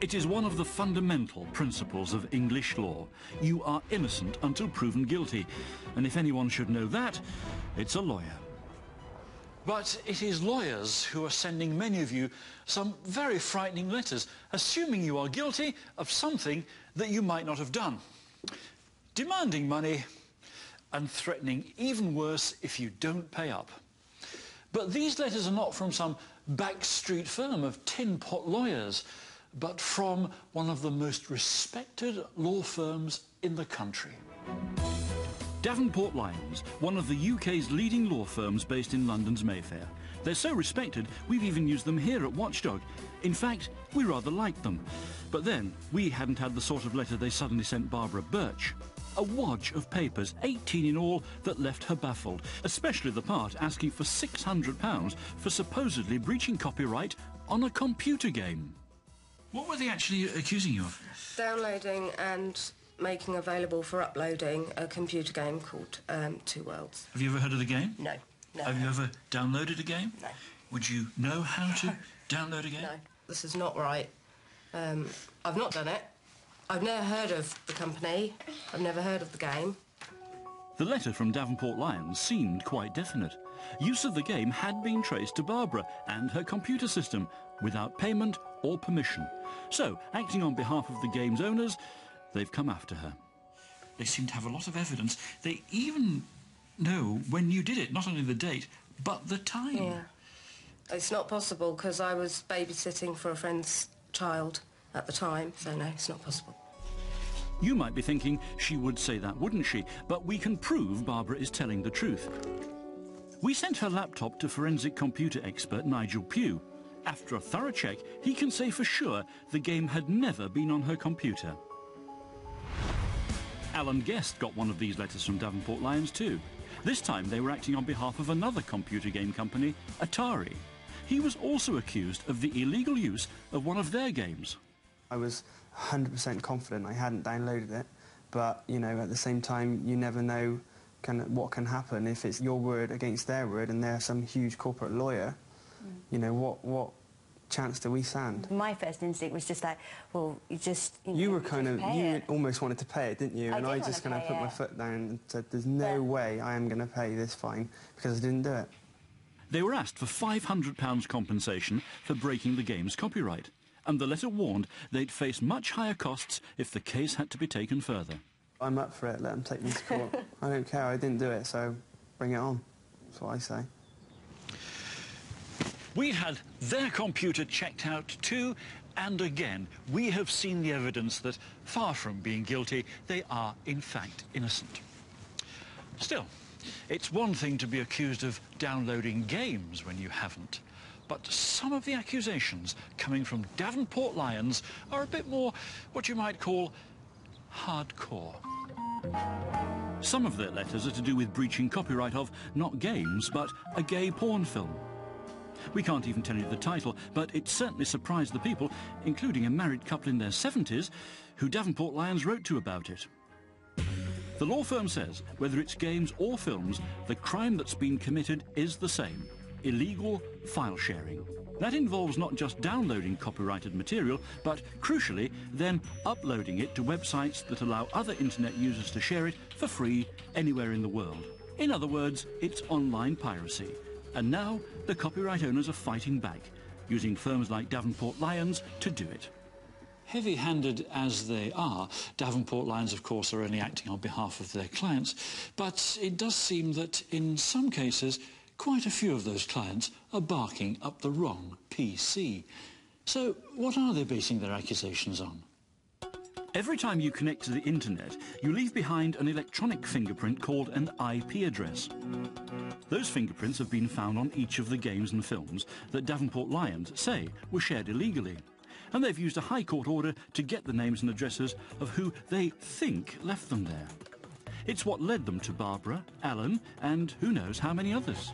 It is one of the fundamental principles of English law. You are innocent until proven guilty. And if anyone should know that, it's a lawyer. But it is lawyers who are sending many of you some very frightening letters, assuming you are guilty of something that you might not have done. Demanding money and threatening even worse if you don't pay up. But these letters are not from some backstreet firm of tin pot lawyers, but from one of the most respected law firms in the country. Davenport Lyons, one of the UK's leading law firms based in London's Mayfair. They're so respected, we've even used them here at Watchdog. In fact, we rather liked them. But then, we hadn't had the sort of letter they suddenly sent Barbara Birch. A wodge of papers, 18 in all, that left her baffled, especially the part asking for £600 for supposedly breaching copyright on a computer game. What were they actually accusing you of? Downloading and making available for uploading a computer game called Two Worlds. Have you ever heard of the game? No. Have you ever downloaded a game? No. Would you know how to download a game? No. This is not right. I've not done it. I've never heard of the company. I've never heard of the game. The letter from Davenport Lyons seemed quite definite. Use of the game had been traced to Barbara and her computer system without payment or permission. So, acting on behalf of the game's owners, they've come after her. They seem to have a lot of evidence. They even know when you did it, not only the date, but the time. Yeah. It's not possible because I was babysitting for a friend's child at the time, so no, it's not possible. You might be thinking she would say that, wouldn't she? But we can prove Barbara is telling the truth. We sent her laptop to forensic computer expert Nigel Pugh. After a thorough check, he can say for sure the game had never been on her computer. Alan Guest got one of these letters from Davenport Lyons too. This time they were acting on behalf of another computer game company, Atari. He was also accused of the illegal use of one of their games. I was 100% confident I hadn't downloaded it, but, you know, at the same time, you never know what can happen if it's your word against their word and they're some huge corporate lawyer. You know, what chance do we stand? My first instinct was just like, well, you just... You were kind of... You almost wanted to pay it, didn't you? And I just kind of put my foot down and said, there's no way I am going to pay this fine because I didn't do it. They were asked for £500 compensation for breaking the game's copyright, and the letter warned they'd face much higher costs if the case had to be taken further. I'm up for it, let them take me to court. I don't care, I didn't do it, so bring it on. That's what I say. We'd had their computer checked out too, and again, we have seen the evidence that, far from being guilty, they are in fact innocent. Still, it's one thing to be accused of downloading games when you haven't, but some of the accusations coming from Davenport Lyons are a bit more what you might call hardcore. Some of their letters are to do with breaching copyright of not games, but a gay porn film. We can't even tell you the title, but it certainly surprised the people, including a married couple in their 70s, who Davenport Lyons wrote to about it. The law firm says, whether it's games or films, the crime that's been committed is the same: illegal file sharing. That involves not just downloading copyrighted material, but, crucially, then uploading it to websites that allow other internet users to share it for free anywhere in the world. In other words, it's online piracy. And now the copyright owners are fighting back, using firms like Davenport Lyons to do it. Heavy-handed as they are, Davenport Lyons, of course, are only acting on behalf of their clients, but it does seem that in some cases quite a few of those clients are barking up the wrong PC. So what are they basing their accusations on? Every time you connect to the internet, you leave behind an electronic fingerprint called an IP address. Those fingerprints have been found on each of the games and films that Davenport Lyons say were shared illegally. And they've used a High Court order to get the names and addresses of who they think left them there. It's what led them to Barbara, Alan, and who knows how many others.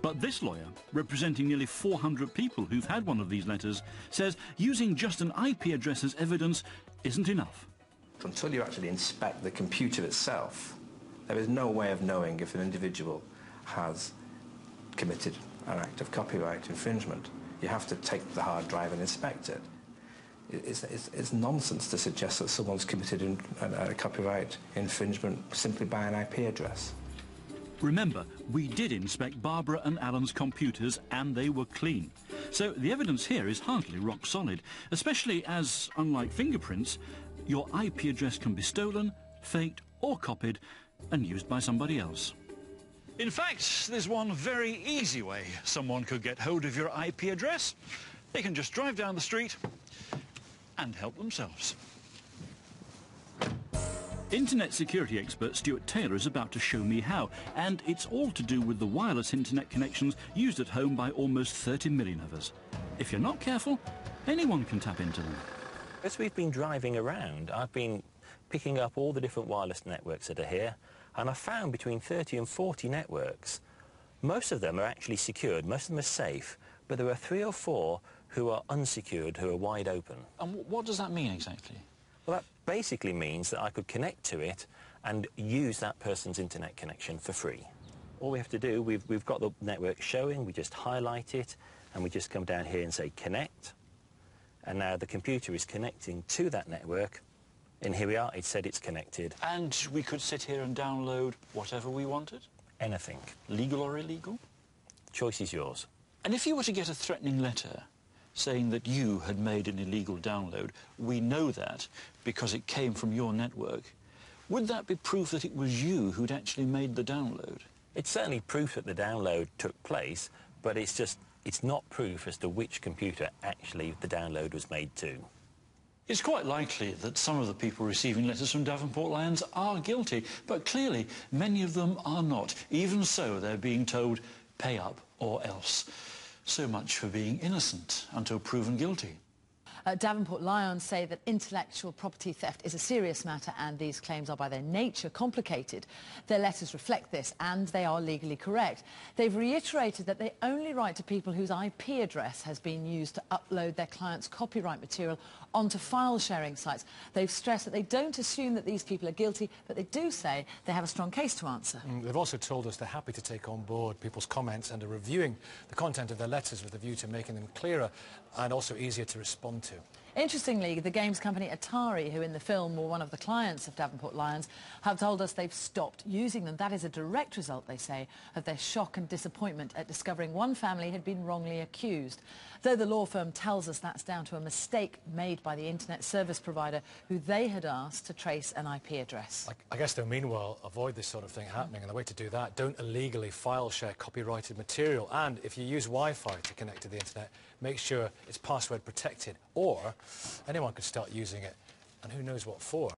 But this lawyer, representing nearly 400 people who've had one of these letters, says using just an IP address as evidence isn't enough. Until you actually inspect the computer itself, there is no way of knowing if an individual has committed an act of copyright infringement. You have to take the hard drive and inspect it. It's nonsense to suggest that someone's committed a copyright infringement simply by an IP address. Remember, we did inspect Barbara and Alan's computers and they were clean. So the evidence here is hardly rock solid, especially as, unlike fingerprints, your IP address can be stolen, faked or copied and used by somebody else. In fact, there's one very easy way someone could get hold of your IP address. They can just drive down the street and help themselves. Internet security expert Stuart Taylor is about to show me how, and it's all to do with the wireless internet connections used at home by almost 30 million of us. If you're not careful, anyone can tap into them. As we've been driving around, I've been picking up all the different wireless networks that are here, and I found between 30 and 40 networks. Most of them are actually secured, most of them are safe, but there are 3 or 4 who are unsecured, who are wide open. And what does that mean exactly? Well, that basically means that I could connect to it and use that person's internet connection for free. All we have to do, we've got the network showing, we just highlight it, and we just come down here and say connect. And now the computer is connecting to that network, and here we are, it said it's connected. And we could sit here and download whatever we wanted? Anything. Legal or illegal? Choice is yours. And if you were to get a threatening letter saying that you had made an illegal download, we know that because it came from your network, would that be proof that it was you who'd actually made the download? It's certainly proof that the download took place, but it's not proof as to which computer actually the download was made to. It's quite likely that some of the people receiving letters from Davenport Lyons are guilty, but clearly many of them are not. Even so, they're being told, pay up or else. So much for being innocent until proven guilty. Davenport Lyons say that intellectual property theft is a serious matter and these claims are by their nature complicated. Their letters reflect this and they are legally correct. They've reiterated that they only write to people whose IP address has been used to upload their clients' copyright material onto file-sharing sites. They've stressed that they don't assume that these people are guilty, but they do say they have a strong case to answer. They've also told us they're happy to take on board people's comments and are reviewing the content of their letters with a view to making them clearer and also easier to respond to. Interestingly, the games company Atari, who in the film were one of the clients of Davenport Lyons, have told us they've stopped using them. That is a direct result, they say, of their shock and disappointment at discovering one family had been wrongly accused. Though the law firm tells us that's down to a mistake made by the internet service provider who they had asked to trace an IP address. I guess they'll meanwhile avoid this sort of thing happening, and the way to do that, don't illegally file share copyrighted material, and if you use Wi-Fi to connect to the internet, make sure it's password protected, or anyone could start using it, and who knows what for.